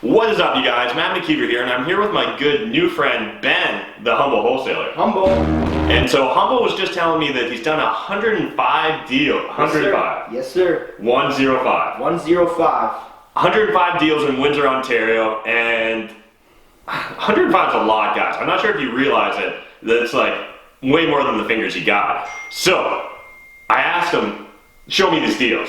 What is up, you guys? Matt McKeever here, and I'm here with my good new friend, Ben the Humble Wholesaler. Humble. And so Humble was just telling me that he's done 105 deals. 105. Yes, sir. 105. 105. 105 deals in Windsor, Ontario, and 105 is a lot, guys. I'm not sure if you realize it, that it's like way more than the fingers he got. So I asked him, show me these deals.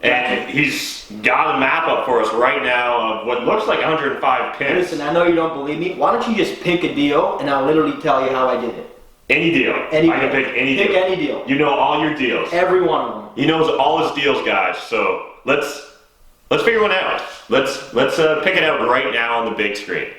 And he's got a map up for us right now of what looks like 105 pins. Listen, I know you don't believe me. Why don't you just pick a deal and I'll literally tell you how I did it. Any deal. Any I can deal. pick any deal. Pick any deal. You know all your deals. Every one of them. He knows all his deals, guys. So let's figure one out. Let's pick it out right now on the big screen.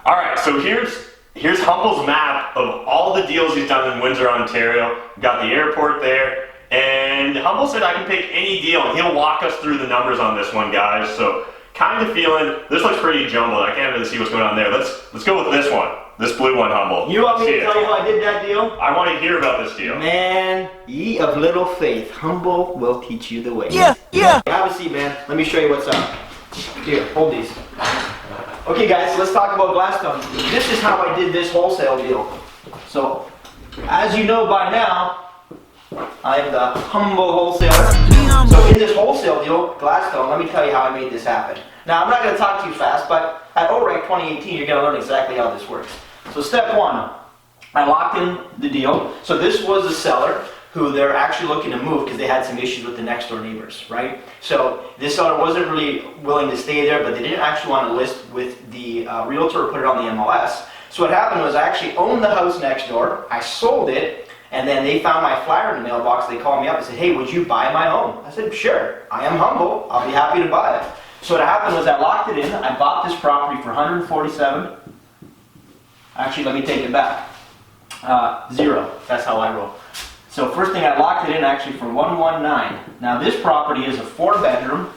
All right, so here's Humble's map of all the deals he's done in Windsor, Ontario. Got the airport there. And Humble said I can pick any deal, and he'll walk us through the numbers on this one, guys. So kind of feeling, this looks pretty jumbled. I can't really see what's going on there. Let's go with this one, this blue one, Humble. You want me to tell you how I did that deal? I want to hear about this deal. Man, ye of little faith, Humble will teach you the way. Yeah. Have a seat, man. Let me show you what's up. Here, hold these. Okay, guys, let's talk about Gladstone. This is how I did this wholesale deal. So, as you know by now, I am the humble wholesaler. So in this wholesale deal, Gladstone, let me tell you how I made this happen. Now, I'm not going to talk too fast, but at OREC 2018, you're going to learn exactly how this works. So step one, I locked in the deal. So this was a seller who they're actually looking to move because they had some issues with the next door neighbors, right? So this seller wasn't really willing to stay there, but they didn't actually want to list with the realtor or put it on the MLS. So what happened was I actually owned the house next door, I sold it, and then they found my flyer in the mailbox. They called me up and said, hey, would you buy my home? I said, sure, I am humble, I'll be happy to buy it. So what happened was I locked it in, I bought this property for $147. Actually, let me take it back. Zero, that's how I roll. So first thing, I locked it in actually for $119. Now this property is a 4-bedroom,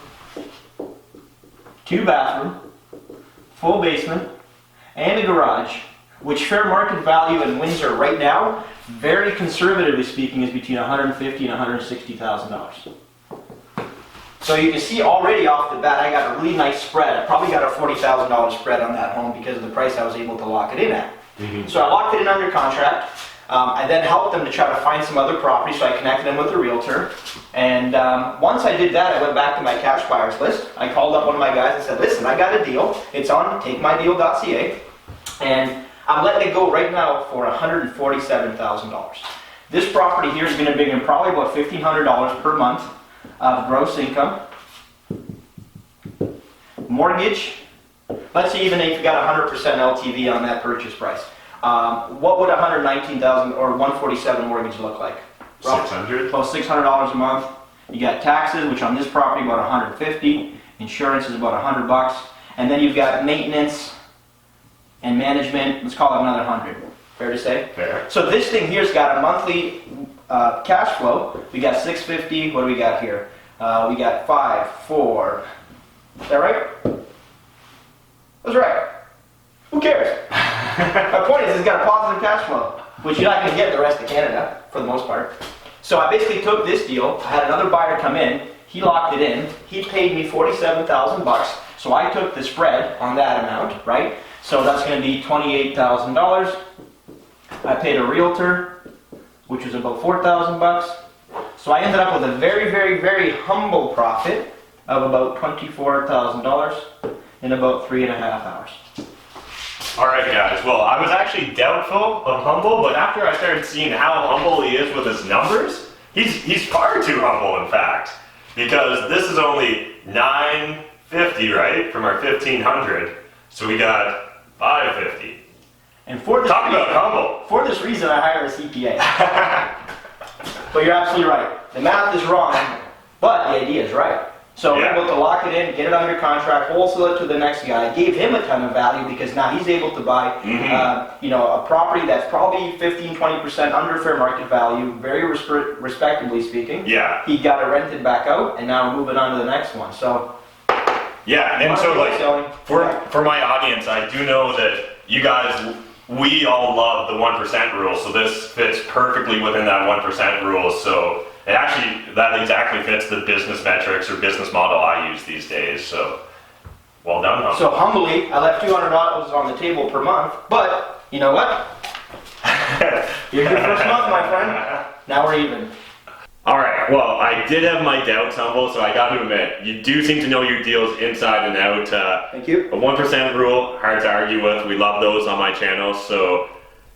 2-bathroom, full basement, and a garage, which fair market value in Windsor right now, very conservatively speaking, is between $150,000 and $160,000. So you can see already off the bat, I got a really nice spread. I probably got a $40,000 spread on that home because of the price I was able to lock it in at. So I locked it in under contract. I then helped them to try to find some other property, so I connected them with a realtor. And once I did that, I went back to my cash buyers list. I called up one of my guys and said, listen, I got a deal. It's on takemydeal.ca. And I'm letting it go right now for $147,000. This property here is going to bring in probably about $1,500 per month of gross income. Mortgage, let's say even if you got 100% LTV on that purchase price. What would $119,000 or $147,000 mortgage look like? $600? About $600 a month. You got taxes, which on this property about $150. Insurance is about $100. And then you've got maintenance and management, let's call it another 100. Fair to say? Fair. So this thing here's got a monthly cash flow. We got $650. What do we got here? We got 5, 4. Is that right? That's right. Who cares? My point is, it's got a positive cash flow, which you're not going to get in the rest of Canada for the most part. So I basically took this deal. I had another buyer come in. He locked it in. He paid me $47,000. So I took the spread on that amount, right? So that's going to be $28,000. I paid a realtor, which was about $4,000. So I ended up with a very, very, very humble profit of about $24,000 in about 3.5 hours. All right, guys. Well, I was actually doubtful of Humble, but after I started seeing how humble he is with his numbers, he's far too humble, in fact, because this is only $950, right, from our $1,500. So we got $550. And for this Talk about humble. For this reason, I hired a CPA. But you're absolutely right. The math is wrong, but the idea is right. So we're able to lock it in, get it under contract, wholesale it to the next guy. Gave him a ton of value because now he's able to buy, a property that's probably 15-20% under fair market value, very respectably speaking. Yeah. He got it rented back out, and now we're moving on to the next one. So. Yeah, and so like for my audience, I do know that you guys, we all love the 1% rule. So this fits perfectly within that 1% rule. So. That exactly fits the business metrics or business model I use these days. So Well done, Humble. So humbly, I left $200 on the table per month, but you know what? Here's your first month, my friend. Now we're even. Alright, well, I did have my doubts, Humble, so I got to admit, you do seem to know your deals inside and out. Thank you. A 1% rule, hard to argue with. We love those on my channel, so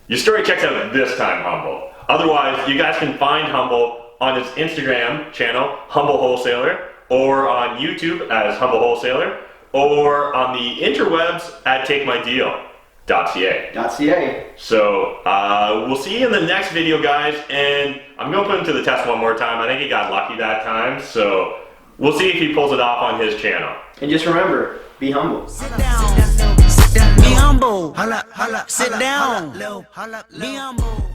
your story checks out this time, Humble. Otherwise, you guys can find Humble on his Instagram channel, Humble Wholesaler, or on YouTube as Humble Wholesaler, or on the interwebs at takemydeal.ca. .ca. So we'll see you in the next video, guys, and I'm going to put him to the test one more time. I think he got lucky that time, so we'll see if he pulls it off on his channel. And just remember, be humble. Sit down, be humble, sit down, be humble.